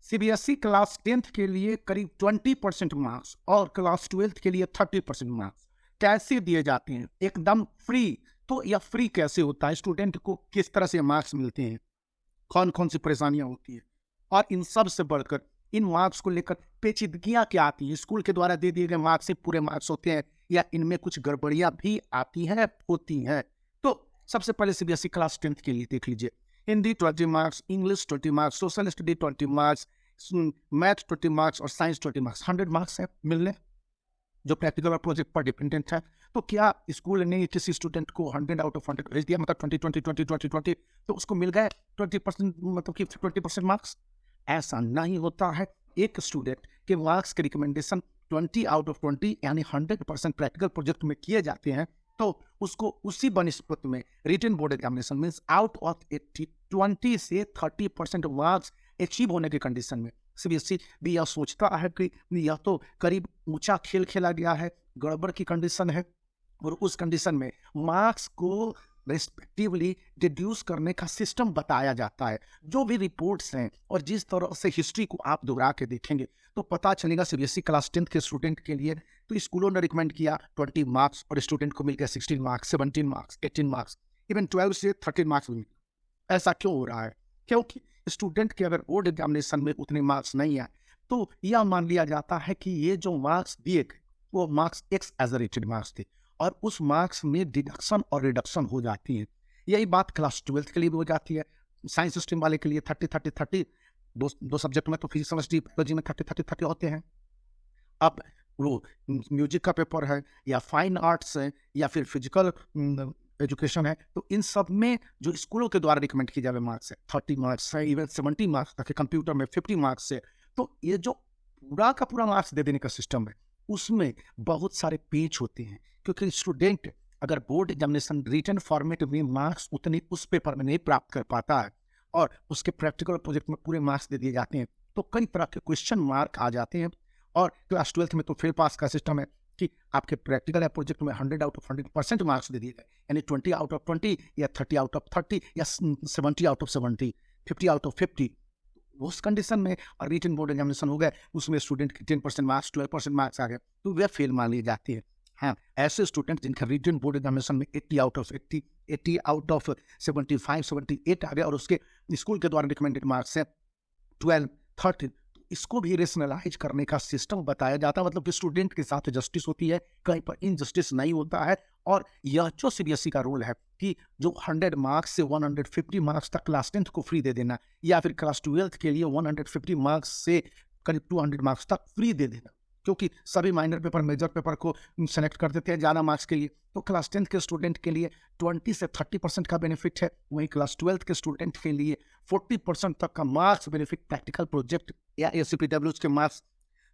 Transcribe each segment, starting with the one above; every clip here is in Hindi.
सीबीएसई क्लास 10th के लिए करीब 20% मार्क्स और क्लास 12th के लिए 30% मार्क्स कैसे दिए जाते हैं, एकदम फ्री। तो यह फ्री कैसे होता है, स्टूडेंट को किस तरह से मार्क्स मिलते हैं, कौन कौन सी परेशानियां होती है, और इन सब से बढ़कर इन मार्क्स को लेकर पेचीदगियां क्या आती हैं। स्कूल के द्वारा दे दिए गए मार्क्स से पूरे मार्क्स होते हैं या इनमें कुछ गड़बड़ियां भी आती हैं, होती हैं। तो सबसे पहले सीबीएसई क्लास 10th के लिए देख लीजिए। Hindi 20 marks, English 20 marks, social study 20 marks, math 20 marks और साइंस 20 मार्क्स। 100 मार्क्स है मिलने, जो प्रैक्टिकल और प्रोजेक्ट पर डिपेंडेंट है। तो क्या स्कूल ने किसी स्टूडेंट को 100 आउट ऑफ 100 भेज दिया, मतलब 20 तो उसको मिल गए 20%, मतलब कि 20% मार्क्स? ऐसा नहीं होता है। एक स्टूडेंट के मार्क्स के रिकमेंडेशन 20 आउट ऑफ 20 यानी 100% प्रैक्टिकल प्रोजेक्ट में किए जाते हैं, तो उसको उसी बनिस्पत में written board examination means out of 80 20 से 30% मार्क्स अचीव होने की कंडीशन में सीबीएसई भी यह सोचता है कि यह तो करीब ऊंचा खेल खेला गया है, गड़बड़ की कंडीशन है, और उस कंडीशन में मार्क्स को रेस्पेक्टिवली डिड्यूस करने का सिस्टम बताया जाता है। जो भी रिपोर्ट्स हैं और जिस तरह से हिस्ट्री को आप दोहरा के देखेंगे तो पता चलेगा सीबीएसई क्लास 10th के स्टूडेंट के लिए तो स्कूलों ने रिकमेंड किया 20 मार्क्स और स्टूडेंट को मिल गया 16 मार्क्स, 17 मार्क्स, 18 मार्क्स, इवन 12 से 13 मार्क्स भी। ऐसा क्यों हो रहा है? क्योंकि स्टूडेंट के अगर बोर्ड एग्जामिनेशन में उतने मार्क्स नहीं आए तो यह मान लिया जाता है कि ये जो मार्क्स दिए गए वो मार्क्स एक्सएजरेटेड मार्क्स थे और उस मार्क्स में डिडक्शन और रिडक्शन हो जाती है। यही बात क्लास 12th के लिए भी हो जाती है। साइंस स्ट्रीम वाले के लिए 30-30-30, दो सब्जेक्ट में तो फिजिक्स केमिस्ट्री बायोलॉजी में 30-30-30 होते हैं। अब वो म्यूजिक का पेपर है या फाइन आर्ट्स है या फिर फिजिकल एजुकेशन है, तो इन सब में जो स्कूलों के द्वारा रिकमेंड किए जाए मार्क्स है 30 मार्क्स है, इवन 70 मार्क्स तक, कंप्यूटर में 50 मार्क्स है। तो ये जो पूरा का पूरा मार्क्स दे देने का सिस्टम है उसमें बहुत सारे पेच होते हैं, क्योंकि स्टूडेंट अगर बोर्ड एग्जामिनेशन रिटन फॉर्मेट में मार्क्स उतने उस पेपर में नहीं प्राप्त कर पाता है और उसके प्रैक्टिकल प्रोजेक्ट में पूरे मार्क्स दे दिए जाते हैं तो कई तरह के क्वेश्चन मार्क आ जाते हैं। और क्लास 12th में तो फेल पास का सिस्टम है कि आपके प्रैक्टिकल या प्रोजेक्ट में 100 आउट ऑफ 100% मार्क्स दे दिए गए, यानी 20 आउट ऑफ 20 या 30 आउट ऑफ 30 या 70 आउट ऑफ 70, 50 आउट ऑफ 50। उस कंडीशन में और रिटन बोर्ड एग्जामिनेशन हो गए, उसमें स्टूडेंट के 10% मार्क्स, 12% मार्क्स आ गए तो वे फेल मान ली जाती है। हाँ, ऐसे स्टूडेंट जिनका रिटन बोर्ड एग्जामिनेशन में 80 आउट ऑफ 80, 80 आउट ऑफ 75, 78 आ गए और उसके स्कूल के द्वारा रिकमेंडेड मार्क्स है 12, 13, इसको भी रेशनलाइज करने का सिस्टम बताया जाता है। मतलब कि स्टूडेंट के साथ जस्टिस होती है, कहीं पर इनजस्टिस नहीं होता है। और यह जो सीबीएसई का रूल है कि जो 100 मार्क्स से 150 मार्क्स तक क्लास 10th को फ्री दे देना या फिर क्लास 12th के लिए 150 मार्क्स से करीब 200 मार्क्स तक फ्री दे देना, क्योंकि सभी माइनर पेपर मेजर पेपर को सेलेक्ट कर देते हैं ज़्यादा मार्क्स के लिए, तो क्लास 10th के स्टूडेंट के लिए 20 से 30% का बेनिफिट है। वहीं क्लास 12th के स्टूडेंट के लिए 40% तक का मार्क्स बेनिफिट प्रैक्टिकल प्रोजेक्ट या एसीपीडब्ल्यूज के मार्क्स,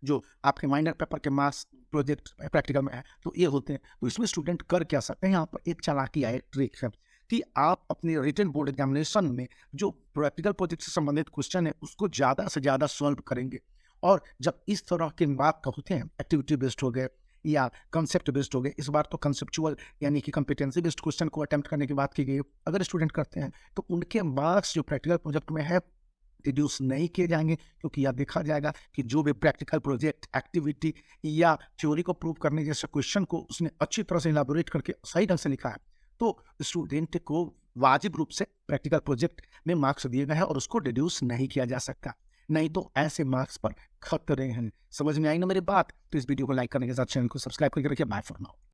जो आपके माइनर पेपर के मार्क्स प्रोजेक्ट प्रैक्टिकल में है, तो ये होते हैं। तो इसमें स्टूडेंट कर क्या सकते हैं, यहाँ पर एक चालाकी है, एक ट्रिक है कि आप अपने रिटन बोर्ड एग्जामिनेशन में जो प्रैक्टिकल प्रोजेक्ट से संबंधित क्वेश्चन है उसको ज़्यादा से ज़्यादा सॉल्व करेंगे। और जब इस तरह के बात का होते हैं, एक्टिविटी बेस्ड हो गए या कंसेप्ट बेस्ड हो गए, इस बार तो कंसेप्चुअल यानी कि कॉम्पिटेंसी बेस्ड क्वेश्चन को अटेम्प्ट करने की बात की गई, अगर स्टूडेंट करते हैं तो उनके मार्क्स जो प्रैक्टिकल प्रोजेक्ट में है रिड्यूस नहीं किए जाएंगे, क्योंकि यह देखा जाएगा कि जो भी प्रैक्टिकल प्रोजेक्ट एक्टिविटी या थ्योरी को प्रूव करने जैसे क्वेश्चन को उसने अच्छी तरह से इलाबोरेट करके सही ढंग से लिखा है, तो स्टूडेंट को वाजिब रूप से प्रैक्टिकल प्रोजेक्ट में मार्क्स दिए गए हैं और उसको रिड्यूस नहीं किया जा सकता। नहीं तो ऐसे मार्क्स पर खतरे हैं। समझ में आई ना मेरी बात? तो इस वीडियो को लाइक करने के साथ चैनल को सब्सक्राइब करके रखिए। Bye for now.